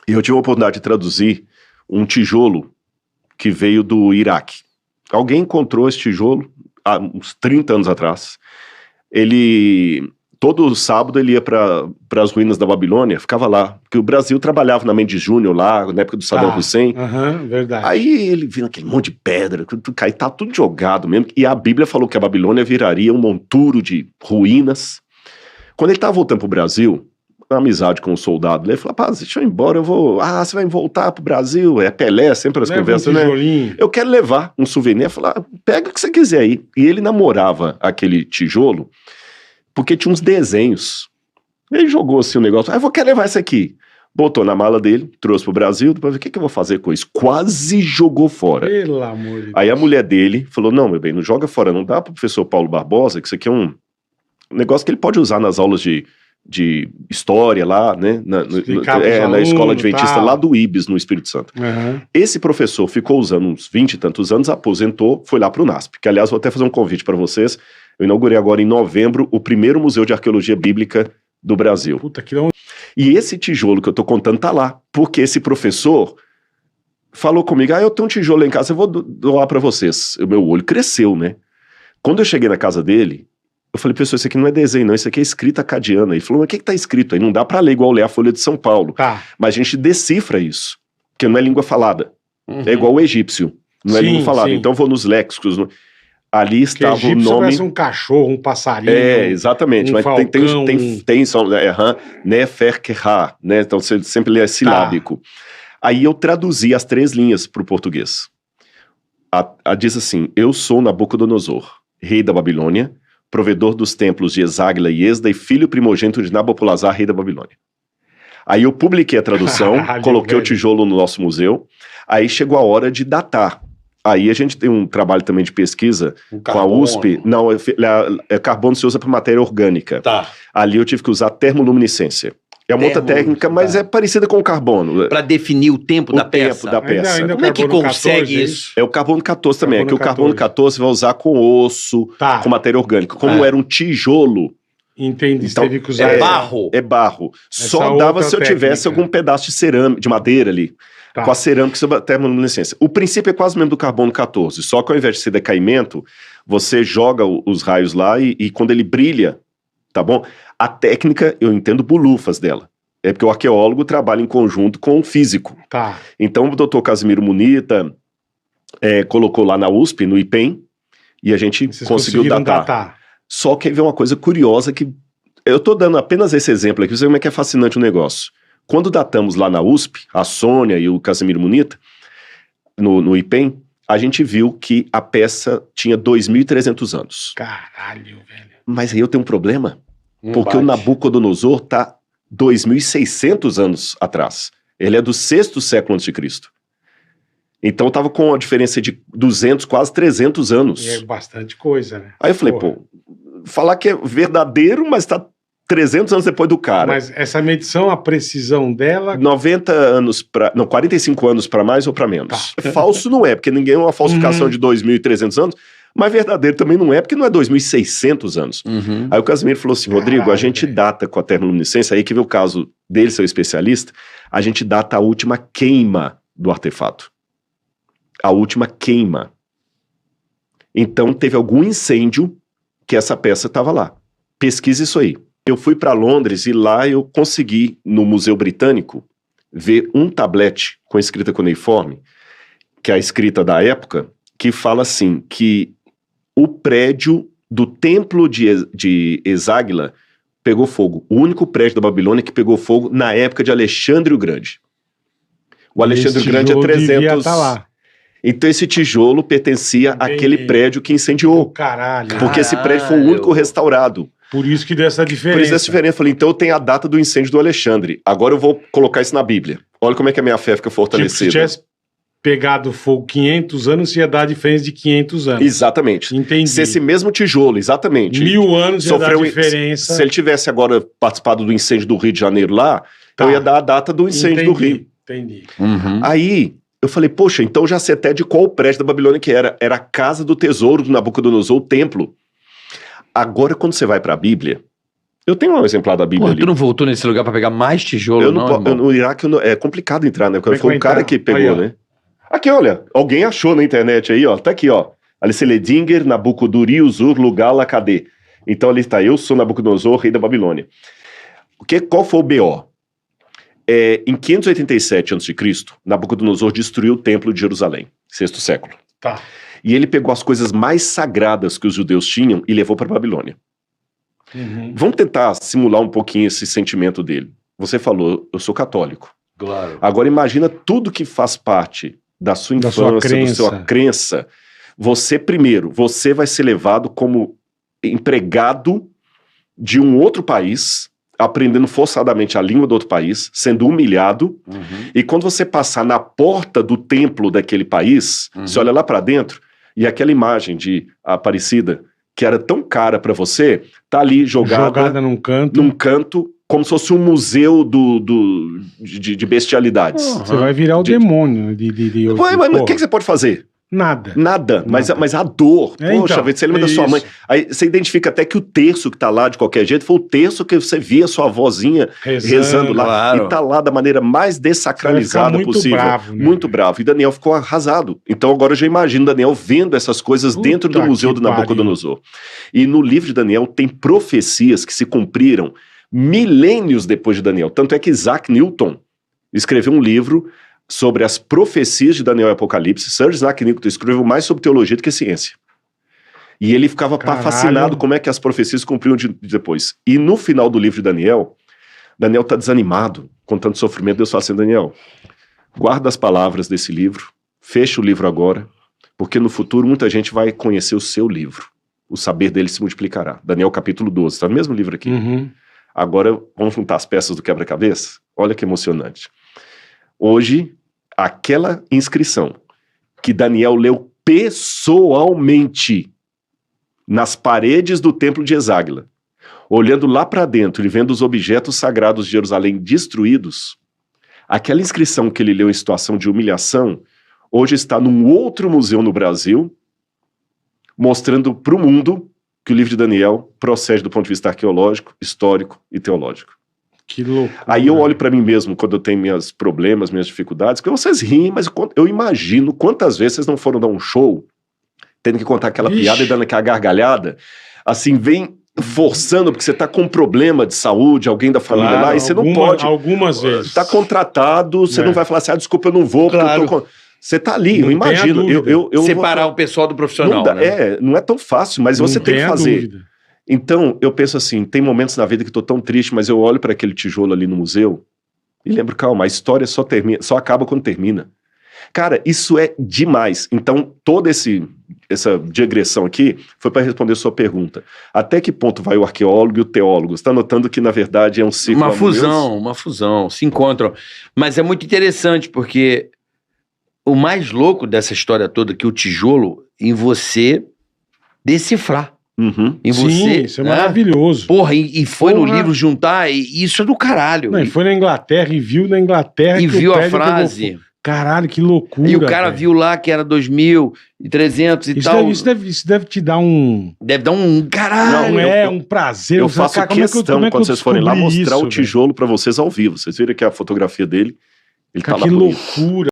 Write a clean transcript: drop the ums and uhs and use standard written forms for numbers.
E eu tive a oportunidade de traduzir um tijolo que veio do Iraque. Alguém encontrou esse tijolo há uns 30 anos atrás. Todo sábado ele ia para as ruínas da Babilônia, ficava lá. Porque o Brasil trabalhava na Mendes Júnior lá, na época do Saddam Hussein. Verdade. Aí ele viu aquele monte de pedra, tá tudo jogado mesmo. E a Bíblia falou que a Babilônia viraria um monturo de ruínas. Quando ele estava voltando para o Brasil, uma amizade com um soldado, ele falou: rapaz, deixa eu ir embora, eu vou... Ah, você vai voltar para o Brasil? É Pelé, sempre as conversas, né? Eu quero levar um souvenir. Eu falei: pega o que você quiser aí. E ele namorava aquele tijolo porque tinha uns desenhos. Ele jogou assim o negócio: eu quero levar esse aqui. Botou na mala dele, trouxe pro Brasil, depois o que eu vou fazer com isso? Quase jogou fora. Pelo amor de Deus. Aí a mulher dele falou: não, meu bem, não joga fora, não dá pro professor Paulo Barbosa, que isso aqui é um negócio que ele pode usar nas aulas de história lá, né? Na escola adventista lá do Ibis, no Espírito Santo. Esse professor ficou usando uns 20 e tantos anos, aposentou, foi lá pro NASP, que aliás vou até fazer um convite para vocês. Eu inaugurei agora em novembro o primeiro Museu de Arqueologia Bíblica do Brasil. Puta, que não... E esse tijolo que eu tô contando tá lá, porque esse professor falou comigo: eu tenho um tijolo lá em casa, eu vou doar pra vocês. O meu olho cresceu, né? Quando eu cheguei na casa dele, eu falei: professor, isso aqui não é desenho não, isso aqui é escrita acadiana. Ele falou: mas o que tá escrito aí? Não dá pra ler igual ler a Folha de São Paulo. Mas a gente decifra isso, porque não é língua falada. É igual o egípcio, não é língua falada. Então eu vou nos léxicos... Ali estava o nome... parece um cachorro, um passarinho. Exatamente. Mas falcão, Neferkerha, né? Então você sempre lê silábico. Aí eu traduzi as 3 linhas para o português. Diz assim: eu sou Nabucodonosor, rei da Babilônia, provedor dos templos de Eságila e Esda e filho primogênito de Nabopolassar, rei da Babilônia. Aí eu publiquei a tradução, coloquei o tijolo no nosso museu. Aí chegou a hora de datar. Aí a gente tem um trabalho também de pesquisa com a USP. Não, carbono se usa para matéria orgânica. Ali eu tive que usar termoluminescência. É uma outra técnica, mas é parecida com o carbono. Para definir o tempo da peça. Ainda como é que consegue isso? É o carbono 14 também. O carbono 14 vai usar com osso, com matéria orgânica. Como era um tijolo... Entendi, então, teve que usar... É barro. É barro. Só dava se eu tivesse algum pedaço de cerâmica, de madeira ali. Com a cerâmica sobre a termoluminescência. O princípio é quase o mesmo do carbono 14, só que ao invés de ser decaimento, você joga os raios lá e quando ele brilha, tá bom? A técnica, eu entendo bulufas dela. É porque o arqueólogo trabalha em conjunto com o físico. Então o doutor Casimiro Munita colocou lá na USP, no IPEM, e a gente conseguiu datar. Só que aí vem uma coisa curiosa que... Eu tô dando apenas esse exemplo aqui, você vê como é que é fascinante o negócio. Quando datamos lá na USP, a Sônia e o Casimiro Munita, no IPEM, a gente viu que a peça tinha 2.300 anos. Caralho, velho. Mas aí eu tenho um problema, porque o Nabucodonosor tá 2.600 anos atrás. Ele é do 6º século a.C. Então eu tava com a diferença de 200, quase 300 anos. É bastante coisa, né? Aí eu falei: falar que é verdadeiro, mas tá 300 anos depois do cara. Mas essa medição, a precisão dela... 90 anos para... Não, 45 anos para mais ou para menos. Falso não é, porque ninguém é uma falsificação de 2.300 anos, mas verdadeiro também não é, porque não é 2.600 anos. Aí o Casimiro falou assim: Rodrigo, a gente data com a termoluminescência, aí que vê o caso dele, seu especialista, a gente data a última queima do artefato. A última queima. Então teve algum incêndio que essa peça estava lá. Pesquisa isso aí. Eu fui para Londres e lá eu consegui, no Museu Britânico, ver um tablete com escrita cuneiforme, que é a escrita da época, que fala assim, que o prédio do templo de Eságila pegou fogo. O único prédio da Babilônia que pegou fogo na época de Alexandre o Grande. O Alexandre o Grande é 300... lá. Então esse tijolo pertencia àquele prédio que incendiou. Porque esse prédio foi o único restaurado. Por isso que deu essa diferença. Por isso essa diferença. Eu falei: então eu tenho a data do incêndio do Alexandre. Agora eu vou colocar isso na Bíblia. Olha como é que a minha fé fica fortalecida. Se tivesse pegado fogo 500 anos, ia dar a diferença de 500 anos. Exatamente. Entendi. Se esse mesmo tijolo, exatamente. 1000 anos ia dar a diferença. Se ele tivesse agora participado do incêndio do Rio de Janeiro lá, eu ia dar a data do incêndio do Rio. Entendi. Aí... eu falei: poxa, então já sei até de qual prédio da Babilônia que era. Era a casa do tesouro do Nabucodonosor, o templo. Agora, quando você vai para a Bíblia, Eu tenho um exemplar da Bíblia Pô, ali. tu não voltou nesse lugar pra pegar mais tijolo, No Iraque é complicado entrar, né? Como é que Foi vai um cara entrar? que pegou, Aí, ó. né? Aqui, olha, alguém achou na internet aí, ó. Tá aqui, ó. Alice Ledinger, Nabucodonosor, Uzur, Lugala, cadê? Então ali está, eu sou Nabucodonosor, rei da Babilônia. Qual foi o BO? Em 587 a.C., Nabucodonosor destruiu o templo de Jerusalém, 6º século. Tá. E ele pegou as coisas mais sagradas que os judeus tinham e levou para a Babilônia. Uhum. Vamos tentar simular um pouquinho esse sentimento dele. Você falou, eu sou católico. Claro. Agora imagina tudo que faz parte da sua Da infância, sua crença. da sua crença. Você vai ser levado como empregado de um outro país, aprendendo forçadamente a língua do outro país, sendo humilhado, e quando você passar na porta do templo daquele país, você olha lá para dentro, e aquela imagem de Aparecida, que era tão cara para você, tá ali jogada num canto. como se fosse um museu de bestialidades. Você vai virar o demônio. Mas o que você pode fazer? Nada. Nada. Mas a dor. Poxa, então, você lembra da sua mãe. Aí você identifica até que o terço que tá lá de qualquer jeito foi o terço que você via sua avózinha rezando lá. Claro. E tá lá da maneira mais dessacralizada muito possível. bravo, né? Muito bravo. E Daniel ficou arrasado. Então agora eu já imagino Daniel vendo essas coisas dentro do museu do Nabucodonosor. E no livro de Daniel tem profecias que se cumpriram milênios depois de Daniel. Tanto é que Isaac Newton escreveu um livro sobre as profecias de Daniel e Apocalipse. Sir Isaac Newton escreveu mais sobre teologia do que ciência. E ele ficava fascinado como é que as profecias cumpriam depois. E no final do livro de Daniel está desanimado, com tanto sofrimento. Deus fala assim, Daniel, guarda as palavras desse livro, fecha o livro agora, porque no futuro muita gente vai conhecer o seu livro. O saber dele se multiplicará. Daniel capítulo 12, está no mesmo livro aqui. Agora, vamos juntar as peças do quebra-cabeça? Olha que emocionante. Hoje, aquela inscrição que Daniel leu pessoalmente nas paredes do templo de Eságuila, olhando lá para dentro e vendo os objetos sagrados de Jerusalém destruídos, aquela inscrição que ele leu em situação de humilhação, hoje está num outro museu no Brasil, mostrando para o mundo que o livro de Daniel procede do ponto de vista arqueológico, histórico e teológico. Que louco. Aí eu olho para mim mesmo quando eu tenho meus problemas, minhas dificuldades, porque vocês riem, mas eu imagino quantas vezes vocês não foram dar um show, tendo que contar aquela piada e dando aquela gargalhada, assim, vem forçando, porque você tá com um problema de saúde, alguém da família lá, e você não pode. Algumas vezes. Tá contratado, você não vai falar assim, desculpa, eu não vou, porque eu tô... Você tá ali, eu imagino. Eu separar o pessoal do profissional, não é tão fácil, mas você tem que fazer. Dúvida. Então, eu penso assim, tem momentos na vida que eu tô tão triste, mas eu olho para aquele tijolo ali no museu e lembro, calma, a história só acaba quando termina. Cara, isso é demais. Então, toda essa digressão aqui foi para responder a sua pergunta. Até que ponto vai o arqueólogo e o teólogo? Você está notando que, na verdade, é um ciclo uma fusão, se encontram. Mas é muito interessante, porque o mais louco dessa história toda é que o tijolo em você decifrar. Em você, isso é maravilhoso. Porra, e foi no livro juntar, e isso é do caralho. Não, e foi na Inglaterra, e viu na Inglaterra. E viu a frase. Caralho, que loucura. E o cara viu lá que era 2.300 e tal. Isso deve te dar um... Deve dar um caralho. Um prazer. Eu faço questão, quando vocês forem lá, mostrar o tijolo pra vocês ao vivo. Vocês viram aqui a fotografia dele. Ele tá lá que loucura.